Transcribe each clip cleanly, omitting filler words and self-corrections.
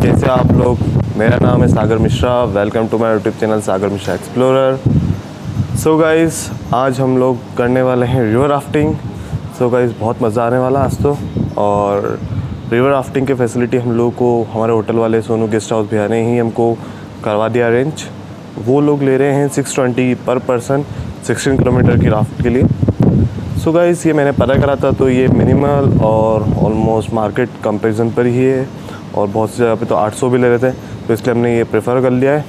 कैसे आप लोग। मेरा नाम है Sagar Mishra. Welcome to my YouTube channel Sagar Mishra explorer. So guys, आज हम लोग करने वाले हैं रिवर राफ्टिंग। सो गाइस, बहुत मज़ा आने वाला आज तो। और रिवर राफ्टिंग की फैसिलिटी हम लोगों को हमारे होटल वाले सोनू गेस्ट हाउस भैया ने ही हमको करवा दिया अरेंज। वो लोग ले रहे हैं 620 पर पर्सन 16 किलोमीटर की राफ्ट के लिए। सो गाइस, ये मैंने पता करा था तो ये मिनिमल और ऑलमोस्ट मार्केट कंपैरिजन पर ही है। और बहुत सी जगह पे तो 800 भी ले रहे थे, तो इसलिए हमने ये प्रेफर कर लिया है।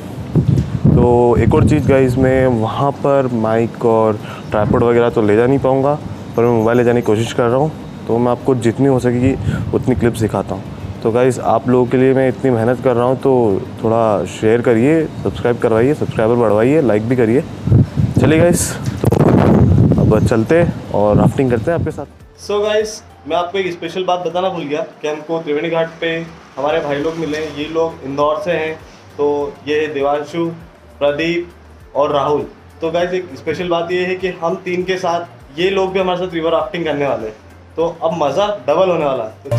तो एक और चीज़ गाइस, मैं वहाँ पर माइक और ट्राइपॉड वगैरह तो ले जा नहीं पाऊँगा, पर मैं मोबाइल ले जाने की कोशिश कर रहा हूँ। तो मैं आपको जितनी हो सकेगी उतनी क्लिप्स दिखाता हूँ। तो गाइस, आप लोगों के लिए मैं इतनी मेहनत कर रहा हूँ, तो थोड़ा शेयर करिए, सब्सक्राइब करवाइए, सब्सक्राइबर बढ़वाइए, लाइक भी करिए। चलिए गाइस, तो अब चलते और राफ्टिंग करते हैं आपके साथ। सो गाइस, मैं आपको एक स्पेशल बात बताना भूल गया कि हमको त्रिवेणी घाट पे हमारे भाई लोग मिले। ये लोग इंदौर से हैं। तो ये देवांशु, प्रदीप और राहुल। तो गाइस, एक स्पेशल बात ये है कि हम तीन के साथ ये लोग भी हमारे साथ रिवर राफ्टिंग करने वाले हैं। तो अब मज़ा डबल होने वाला है। तो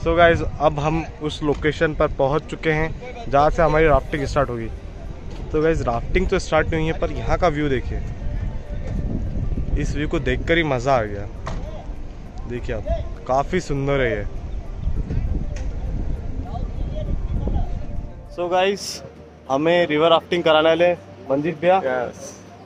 सो गाइज, अब हम उस लोकेशन पर पहुंच चुके हैं जहाँ से हमारी राफ्टिंग स्टार्ट होगी। तो गाइज, राफ्टिंग तो स्टार्ट नहीं है, पर यहाँ का व्यू देखिए। इस व्यू को देखकर ही मज़ा आ गया। देखिए आप, काफ़ी सुंदर है ये। सो गाइज, हमें रिवर राफ्टिंग कराने वाले मंजीत भैया।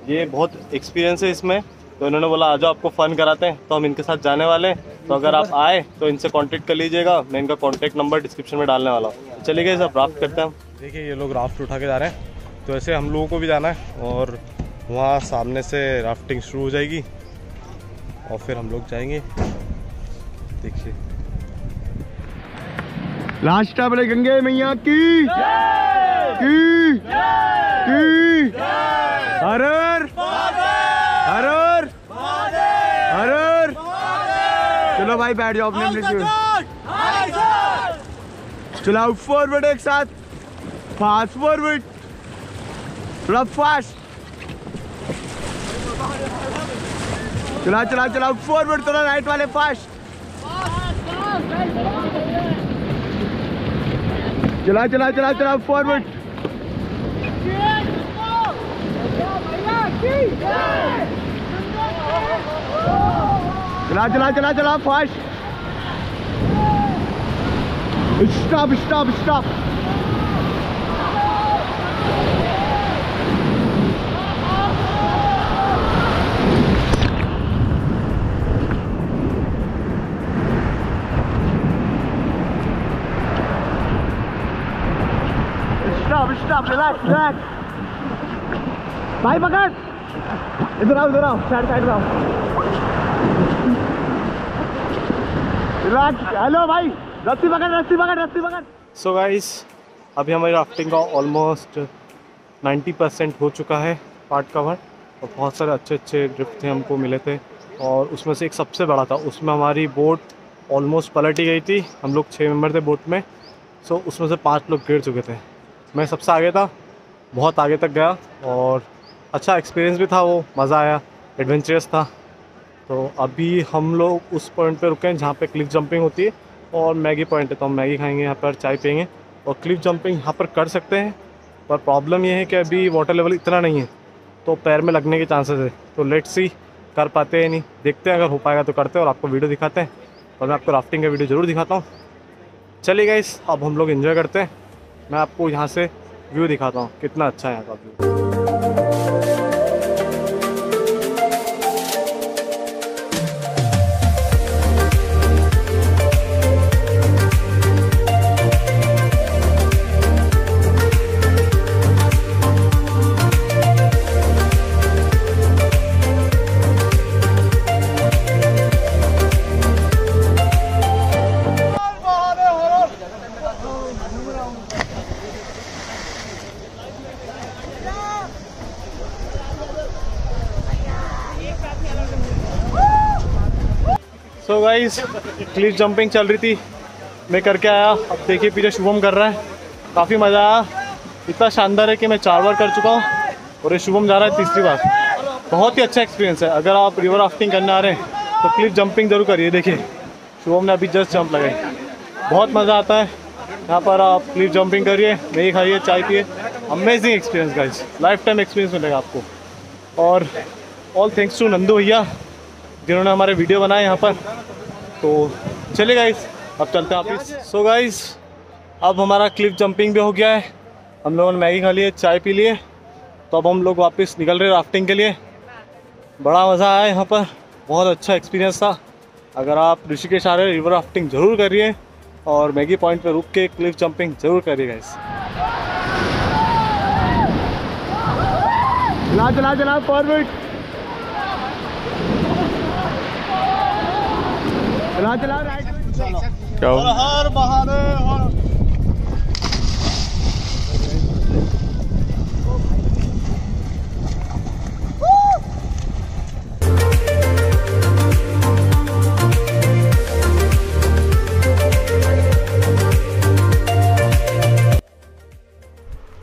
ये बहुत एक्सपीरियंस है इसमें, तो इन्होंने बोला आ जाओ आपको फ़न कराते हैं। तो हम इनके साथ जाने वाले हैं। तो अगर आप आए तो इनसे कांटेक्ट कर लीजिएगा। मैं इनका कांटेक्ट नंबर डिस्क्रिप्शन में डालने वाला हूँ। चलिए गाइस, अब राफ्ट करते हैं हम। देखिए, ये लोग राफ्ट उठा के जा रहे हैं। तो ऐसे हम लोगों को भी जाना है और वहाँ सामने से राफ्टिंग शुरू हो जाएगी और फिर हम लोग जाएंगे। देखिए, लास्ट अपने गंगे मैया की हर हर हर हर हर। चलो भाई, बैठ जाओ अपने अपने। चलाओ फॉरवर्ड एक साथ, फास्ट फॉरवर्ड, थोड़ा फास्ट। चला चला चलाओ फॉरवर्ड, थोड़ा राइट वाले फास्ट। चला चला चला चला फॉरवर्ड। चला चला चला चला fast. Stop stop stop. Stop, relax relax. भाई पकड़, इधर आओ, साइड साइड आओ। रिलैक्स। हेलो भाई, रस्सी पकड़। सो गाइस, अभी हमारी राफ्टिंग का ऑलमोस्ट 90% हो चुका है पार्ट कवर। और बहुत सारे अच्छे अच्छे ड्रिफ्ट थे, हमको मिले थे। और उसमें से एक सबसे बड़ा था, उसमें हमारी बोट ऑलमोस्ट पलट ही गई थी। हम लोग 6 मेंबर थे बोट में। सो उसमें से 5 लोग गिर चुके थे। मैं सबसे आगे था, बहुत आगे तक गया और अच्छा एक्सपीरियंस भी था। वो मज़ा आया, एडवेंचरस था। तो अभी हम लोग उस पॉइंट पे रुके हैं जहाँ पे क्लिफ जंपिंग होती है और मैगी पॉइंट है। तो हम मैगी खाएंगे यहाँ पर, चाय पियेंगे और क्लिफ जंपिंग यहाँ पर कर सकते हैं। पर प्रॉब्लम ये है कि अभी वाटर लेवल इतना नहीं है, तो पैर में लगने के चांसेस है। तो लेट्स सी कर पाते हैं नहीं, देखते हैं। अगर हो पाएगा तो करते हैं और आपको वीडियो दिखाते हैं। और मैं आपको राफ्टिंग का वीडियो ज़रूर दिखाता हूँ। चलिए गाइस, अब हम लोग एंजॉय करते हैं। मैं आपको यहाँ से व्यू दिखाता हूँ, कितना अच्छा है यहाँ का view. So guys, Cliff jumping चल रही थी, मैं करके आया। अब देखिए पीछे शुभम कर रहा है, काफ़ी मज़ा आया। इतना शानदार है कि मैं 4 बार कर चुका हूँ और ये शुभम जा रहा है तीसरी बार। बहुत ही अच्छा एक्सपीरियंस है। अगर आप रिवर राफ्टिंग करने आ रहे हैं तो क्लिफ जंपिंग जरूर करिए। देखिए शुभम ने अभी जस्ट जंप लगाई, बहुत मज़ा आता है यहाँ पर। आप क्लिफ जंपिंग करिए, मैगी खाइए, चाय पिए। Amazing experience guys, life time experience मिलेगा आपको। और ऑल थैंक्स टू नंदू भैया जिन्होंने हमारे वीडियो बनाए यहाँ पर। तो चलिए गाइस अब चलते हैं वापस। सो गाइस अब हमारा क्लिफ जंपिंग भी हो गया है, हम लोगों ने मैगी खा लिए, चाय पी लिए। तो अब हम लोग वापस निकल रहे राफ्टिंग के लिए। बड़ा मज़ा आया यहाँ पर, बहुत अच्छा एक्सपीरियंस था। अगर आप ऋषिकेश आ रहे रिवर राफ्टिंग ज़रूर करिए और मैगी पॉइंट पे रुक के क्लिफ जंपिंग ज़रूर करिए गाइस। चला चला चला फॉरवर्ड, चला चला राइट। हर महादेव।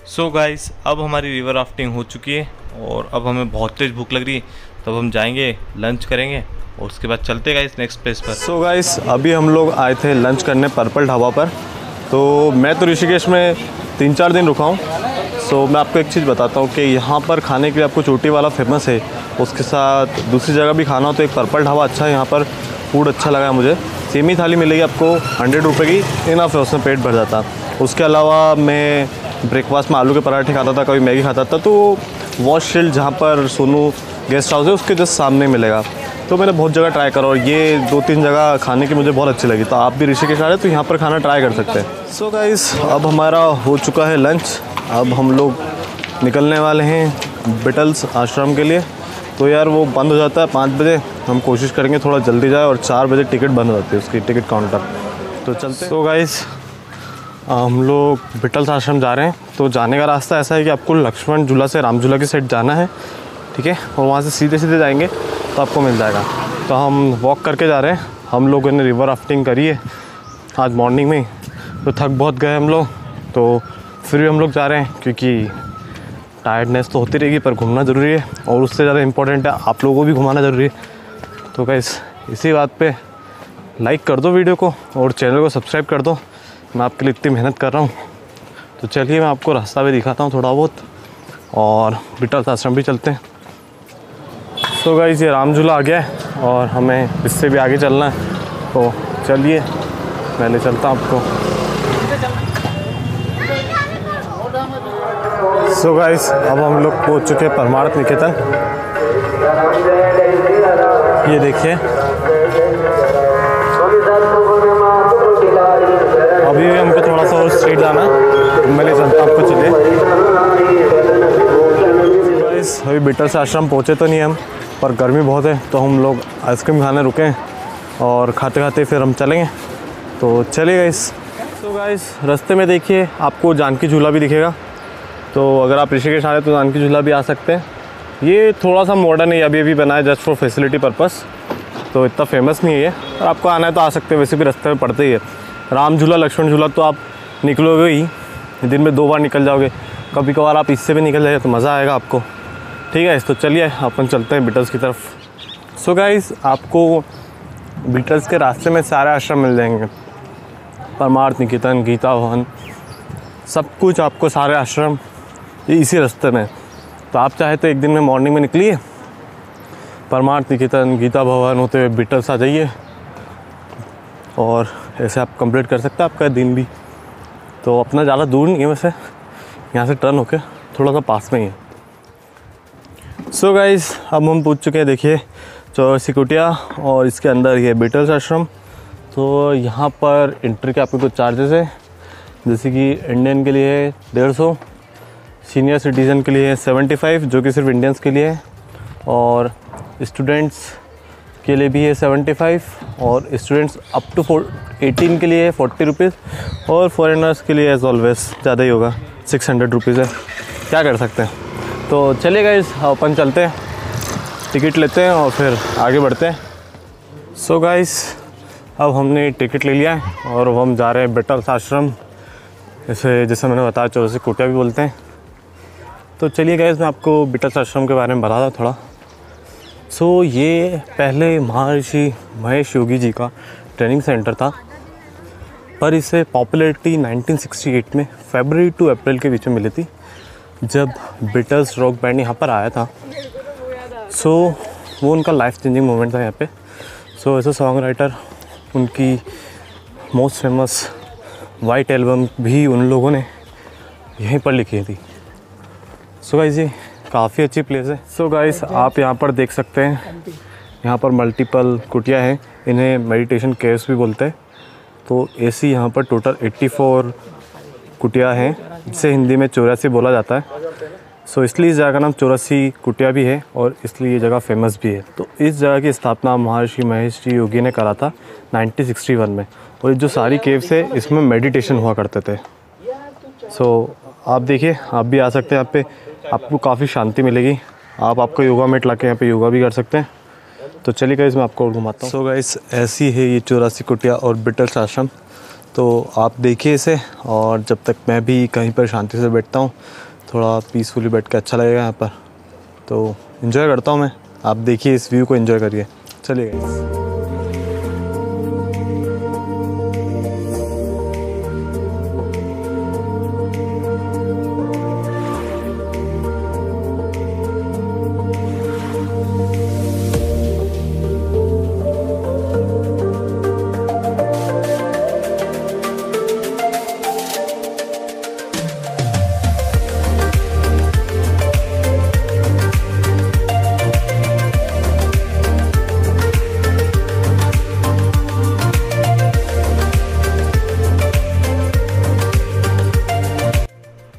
सो गाइस अब हमारी रिवर राफ्टिंग हो चुकी है और अब हमें बहुत तेज़ भूख लग रही है। तो अब हम जाएंगे लंच करेंगे और उसके बाद चलते गाइस नेक्स्ट प्लेस पर। सो गाइस अभी हम लोग आए थे लंच करने पर्पल ढाबा पर। तो मैं तो ऋषिकेश में 3-4 दिन रुका हूँ। सो मैं आपको एक चीज़ बताता हूँ कि यहाँ पर खाने के लिए आपको चोटी वाला फेमस है, उसके साथ दूसरी जगह भी खाना हो तो एक पर्पल ढाबा अच्छा है। यहाँ पर फूड अच्छा लगा मुझे। सेम ही थाली मिलेगी आपको 100 रुपये की, इनफ है, उसमें पेट भर जाता। उसके अलावा मैं ब्रेकफास्ट में आलू के पराठे खाता था, कभी मैगी खाता था। तो वॉश शील्ड जहाँ पर सोनू गेस्ट हाउस है उसके जस्ट सामने मिलेगा। तो मैंने बहुत जगह ट्राई करा और ये 2-3 जगह खाने की मुझे बहुत अच्छी लगी। तो आप भी ऋषिकेश आ रहे हैं तो यहाँ पर खाना ट्राई कर सकते हैं। सो गाइस अब हमारा हो चुका है लंच। अब हम लोग निकलने वाले हैं बिटल्स आश्रम के लिए। तो यार वो बंद हो जाता है 5 बजे, हम कोशिश करेंगे थोड़ा जल्दी जाए। और 4 बजे टिकट बंद हो जाती है उसकी टिकट काउंटर। तो चलते। सो गाइस हम लोग बिटल्स आश्रम जा रहे हैं। तो जाने का रास्ता ऐसा है कि आपको लक्ष्मण झूला से राम झूला की साइड जाना है, ठीक है। और वहाँ से सीधे सीधे जाएंगे तो आपको मिल जाएगा। तो हम वॉक करके जा रहे हैं। हम लोगों ने रिवर राफ्टिंग करी है आज मॉर्निंग में, तो थक बहुत गए हम लोग। तो फिर भी हम लोग जा रहे हैं क्योंकि टायर्डनेस तो होती रहेगी पर घूमना ज़रूरी है। और उससे ज़्यादा इम्पोर्टेंट है आप लोगों को भी घुमाना ज़रूरी है। तो गाइस इसी बात पे लाइक कर दो वीडियो को और चैनल को सब्सक्राइब कर दो। मैं आपके लिए इतनी मेहनत कर रहा हूँ। तो चलिए मैं आपको रास्ता भी दिखाता हूँ थोड़ा बहुत और बिटल्स आश्रम भी चलते हैं। सो गाइस ये राम झूला आ गया है और हमें इससे भी आगे चलना है। तो चलिए मैं ले चलता हूँ आपको। सो गाइस अब हम लोग पहुँच चुके हैं परमार्थ निकेतन। ये देखिए अभी भी हमको थोड़ा सा और स्ट्रीट जाना है, मैं ले चलता हूँ आपको। चलिए गाइस अभी बिटल्स आश्रम पहुँचे तो नहीं हम, पर गर्मी बहुत है तो हम लोग आइसक्रीम खाने रुके हैं और खाते खाते फिर हम चलेंगे। तो चलिए गाइस। तो गाइस रास्ते में देखिए आपको जानकी झूला भी दिखेगा। तो अगर आप ऋषिकेश आ रहे तो जानकी झूला भी आ सकते हैं। ये थोड़ा सा मॉडर्न है, अभी बना है जस्ट फॉर फैसिलिटी पर्पस, तो इतना फेमस नहीं है ये। और आपको आना है तो आ सकते हैं, वैसे भी रास्ते में पड़ते ही है। राम झूला लक्ष्मण झूला तो आप निकलोगे ही, दिन में 2 बार निकल जाओगे। कभी कभार आप इससे भी निकल जाएगा तो मज़ा आएगा आपको, ठीक है। तो चलिए अपन चलते हैं बिटल्स की तरफ। सो गाइस आपको बिटल्स के रास्ते में सारे आश्रम मिल जाएंगे, परमार्थ निकेतन, गीता भवन, सब कुछ आपको सारे आश्रम इसी रास्ते में। तो आप चाहे तो एक दिन में मॉर्निंग में निकलिए, परमार्थ निकेतन, गीता भवन होते हुए बिटल्स आ जाइए और ऐसे आप कंप्लीट कर सकते हैं आपका दिन भी। तो अपना ज़्यादा दूर नहीं है, वैसे यहाँ से टर्न होके थोड़ा सा पास में ही है। सो गाइस अब हम पूछ चुके हैं, देखिए चौरसी कुटिया और इसके अंदर ये बिटल्स आश्रम। तो यहाँ पर एंट्री के आपके कुछ चार्जेस है, जैसे कि इंडियन के लिए 150, सीनियर सिटीज़न के लिए 75 जो कि सिर्फ इंडियंस के लिए है, और स्टूडेंट्स के लिए भी है 75, और स्टूडेंट्स अप टू 18 के लिए 40 रुपीज़, और फॉरेनर्स के लिए एज ऑलवेज ज़्यादा ही होगा 600 रुपीज़ है। क्या कर सकते हैं। तो चलिए गाइस अपन चलते हैं, टिकट लेते हैं और फिर आगे बढ़ते हैं। सो गाइस अब हमने टिकट ले लिया है और हम जा रहे हैं बिटल्स आश्रम, जैसे मैंने बताया चौरसी कुटिया भी बोलते हैं। तो चलिए गाइस, मैं आपको बीटल्स आश्रम के बारे में बताता हूँ थोड़ा। सो ये पहले महर्षि महेश योगी जी का ट्रेनिंग सेंटर था, पर इसे पॉपुलैरिटी 1968 में फरवरी टू अप्रैल के बीच में मिली थी, जब बीटल्स रॉक बैंड यहाँ पर आया था। सो वो उनका लाइफ चेंजिंग मोमेंट था यहाँ पे। So as a song writer उनकी मोस्ट फेमस वाइट एल्बम भी उन लोगों ने यहीं पर लिखी थी। सो गाइस, ये काफ़ी अच्छी प्लेस है। सो गाइस, आप यहाँ पर देख सकते हैं, यहाँ पर मल्टीपल कुटिया हैं, इन्हें मेडिटेशन केव्स भी बोलते हैं। तो ऐसी यहाँ पर टोटल 84 कुटिया हैं, जिसे हिंदी में 84 बोला जाता है। सो इसलिए इस जगह का नाम 84 कुटिया भी है और इसलिए ये जगह फेमस भी है। तो इस जगह की स्थापना महर्षि महेश जी योगी ने करा था 1961 में, और जो सारी केव्स है इसमें मेडिटेशन हुआ करते थे। सो आप देखिए, आप भी आ सकते हैं यहाँ पे, आपको काफ़ी शांति मिलेगी। आपको योगा मैट ला के यहाँ पे योगा भी कर सकते हैं। तो चलिए गाइस, मैं आपको और घुमाता हूँ। सो गाइस, ऐसी है ये 84 कुटिया और बीटल्स आश्रम। तो आप देखिए इसे, और जब तक मैं भी कहीं पर शांति से बैठता हूँ, थोड़ा पीसफुली बैठ के अच्छा लगेगा यहाँ पर, तो इन्जॉय करता हूँ मैं। आप देखिए, इस व्यू को एंजॉय करिए। चलिए गाइस।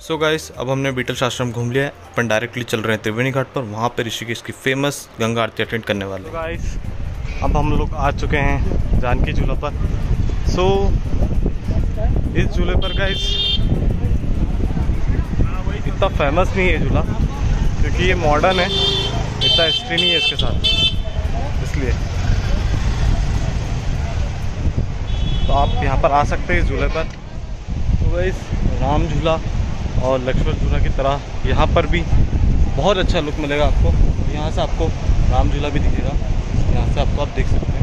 सो गाइस, अब हमने बीटल्स आश्रम घूम लिया है, अपन डायरेक्टली चल रहे हैं त्रिवेणी घाट पर। वहाँ पर ऋषिकेश की फेमस गंगा आरती अटेंड करने वाले हैं। गाइस, अब हम लोग आ चुके हैं जानकी झूला पर। सो इस झूले पर गाइस इतना फेमस नहीं है झूला, क्योंकि ये मॉडर्न है, इतना हिस्ट्री नहीं है इसके साथ, इसलिए। तो आप यहाँ पर आ सकते हैं इस झूले पर। तो गाइस, राम झूला और लक्ष्मण झूला की तरह यहाँ पर भी बहुत अच्छा लुक मिलेगा आपको। यहाँ से आपको राम झूला भी दिखेगा, यहाँ से आपको आप देख सकते हैं।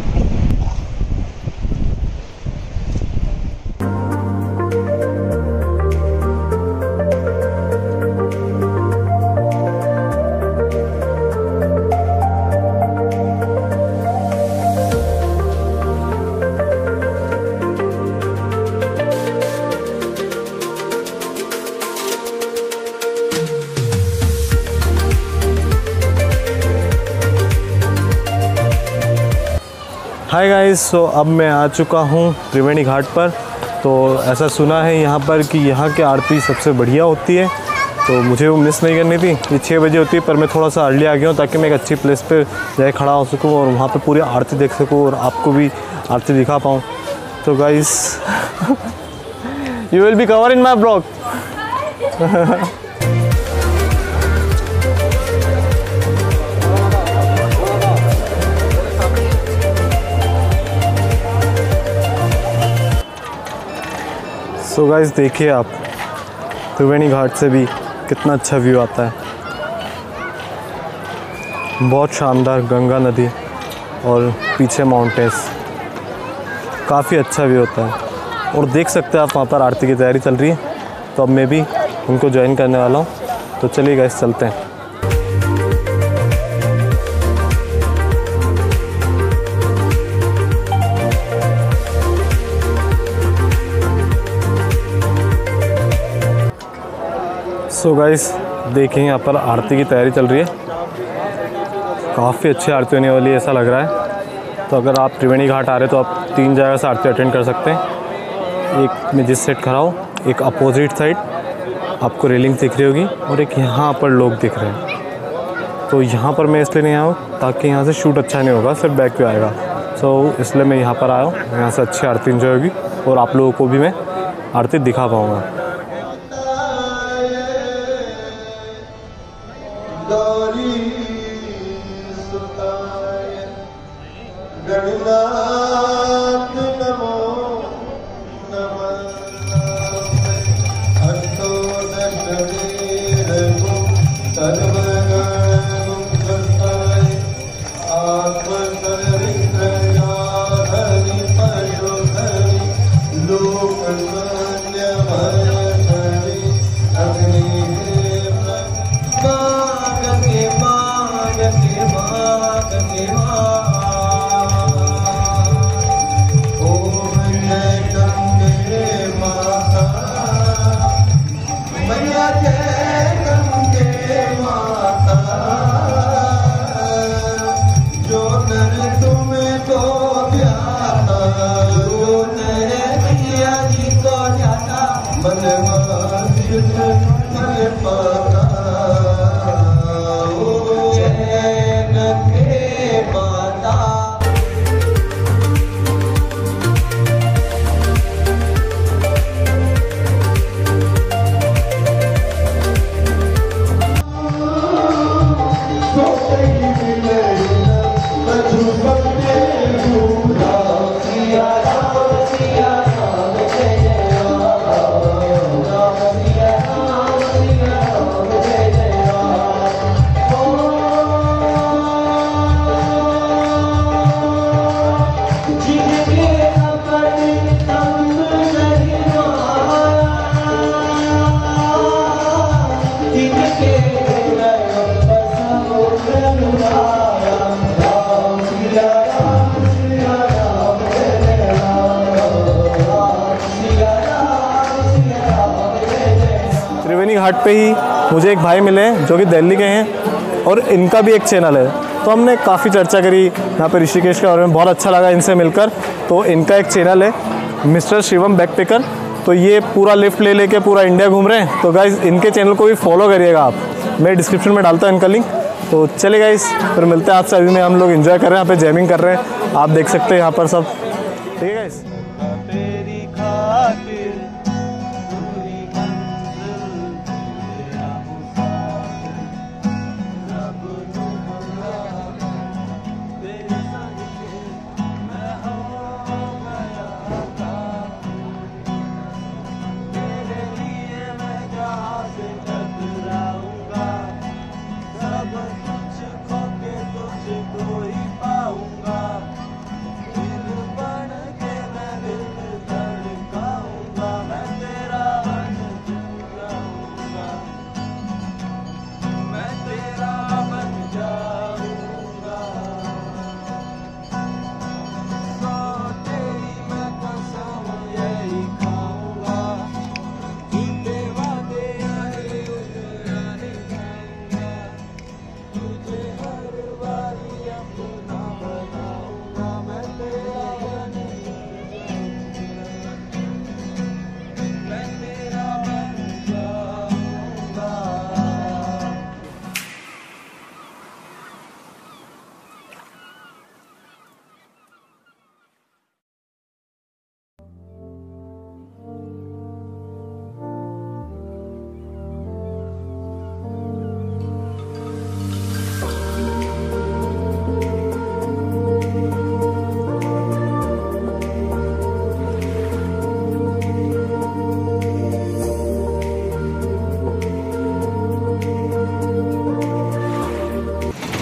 हाय गाइस, सो अब मैं आ चुका हूँ त्रिवेणी घाट पर। तो ऐसा सुना है यहाँ पर कि यहाँ की आरती सबसे बढ़िया होती है, तो मुझे वो मिस नहीं करनी थी। ये 6 बजे होती है, पर मैं थोड़ा सा अर्ली आ गया हूँ ताकि मैं एक अच्छी प्लेस पे जाए खड़ा हो सकूँ और वहाँ पे पूरी आरती देख सकूँ और आपको भी आरती दिखा पाऊँ। तो guys, you will be cover in my blog. तो गाइस, देखिए आप, त्रिवेणी घाट से भी कितना अच्छा व्यू आता है। बहुत शानदार गंगा नदी और पीछे माउंटेन्स, काफ़ी अच्छा व्यू होता है। और देख सकते हैं आप, वहाँ पर आरती की तैयारी चल रही है, तो अब मैं भी उनको ज्वाइन करने वाला हूँ। तो चलिए गाइस, चलते हैं। सो गाइस, देखें यहाँ पर आरती की तैयारी चल रही है, काफ़ी अच्छी आरती होने वाली है ऐसा लग रहा है। तो अगर आप त्रिवेणी घाट आ रहे हैं तो आप 3 जगह से आरती अटेंड कर सकते हैं। एक में जिस साइड खड़ा हूँ, एक अपोजिट साइड आपको रेलिंग दिख रही होगी, और एक यहाँ पर लोग दिख रहे हैं। तो यहाँ पर मैं इसलिए नहीं आया हूँ ताकि यहाँ से शूट अच्छा नहीं होगा, सिर्फ बैक पे आएगा। सो इसलिए मैं यहाँ पर आया हूँ, यहाँ से अच्छी आरती एंजॉय होगी और आप लोगों को भी मैं आरती दिखा पाऊँगा। घाट पे ही मुझे एक भाई मिले जो कि दिल्ली के हैं और इनका भी एक चैनल है। तो हमने काफ़ी चर्चा करी यहाँ पे ऋषिकेश के बारे में, बहुत अच्छा लगा इनसे मिलकर। तो इनका एक चैनल है मिस्टर शिवम बैकपैकर, तो ये पूरा लिफ्ट ले लेके पूरा इंडिया घूम रहे हैं। तो गाइज़ इनके चैनल को भी फॉलो करिएगा आप, मैं डिस्क्रिप्शन में डालता हूँ इनका लिंक। तो चलिए गाइज़ फिर मिलते हैं आपसे। अभी में हम लोग एंजॉय कर रहे हैं, यहाँ पे जैमिंग कर रहे हैं, आप देख सकते हैं यहाँ पर सब। ठीक है गाइज़।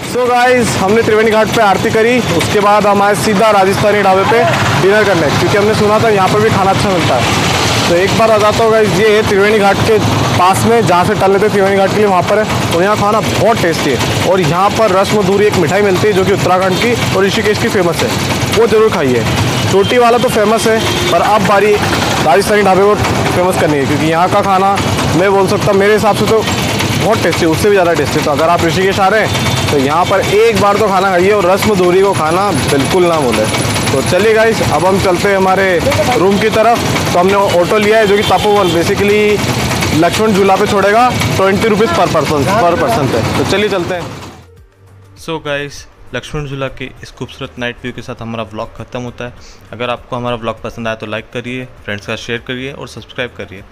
तो गाइस हमने त्रिवेणी घाट पे आरती करी, उसके बाद हम आए सीधा राजस्थानी ढाबे पे डिनर करने, क्योंकि हमने सुना था यहाँ पर भी खाना अच्छा मिलता है। तो एक बार बताता हूँ गाइस, ये है त्रिवेणी घाट के पास में जहाँ से टल लेते त्रिवेणी घाट के लिए, वहाँ पर है। और यहाँ खाना बहुत टेस्टी है। और यहाँ पर रसमधूरी एक मिठाई मिलती है जो कि उत्तराखंड की और ऋषिकेश की फेमस है, वो ज़रूर खाइए। चोटी वाला तो फेमस है, पर अब बारी राजस्थानी ढाबे को फेमस करनी है, क्योंकि यहाँ का खाना मैं बोल सकता हूँ मेरे हिसाब से तो बहुत टेस्टी, उससे भी ज़्यादा टेस्टी। तो अगर आप ऋषिकेश आ रहे हैं तो यहाँ पर एक बार तो खाना खाइए और रसमधूरी को खाना बिल्कुल ना भूलें। तो चलिए गाइस अब हम चलते हैं हमारे रूम की तरफ। तो हमने ऑटो लिया है जो कि तपोवन बेसिकली लक्ष्मण झूला पे छोड़ेगा, 20 रुपीज़ पर पर्सन पे। तो चलिए चलते हैं। सो गाइस लक्ष्मण झूला के इस खूबसूरत नाइट व्यू के साथ हमारा व्लॉग खत्म होता है। अगर आपको हमारा व्लॉग पसंद आया तो लाइक करिए, फ्रेंड्स का शेयर करिए और सब्सक्राइब करिए।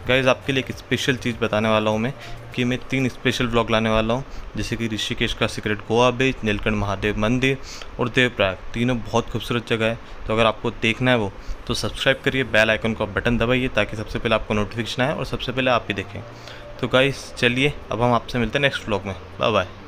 गाइस आपके लिए एक स्पेशल चीज़ बताने वाला हूँ मैं, कि मैं 3 स्पेशल व्लॉग लाने वाला हूँ, जैसे कि ऋषिकेश का सीक्रेट गोवा बीच, नीलकंठ महादेव मंदिर और देवप्रयाग। तीनों बहुत खूबसूरत जगह है। तो अगर आपको देखना है वो तो सब्सक्राइब करिए, बेल आइकन का बटन दबाइए ताकि सबसे पहले आपको नोटिफिकेशन आए और सबसे पहले आप ही देखें। तो गाइस चलिए अब हम आपसे मिलते हैं नेक्स्ट व्लॉग में। Bye bye.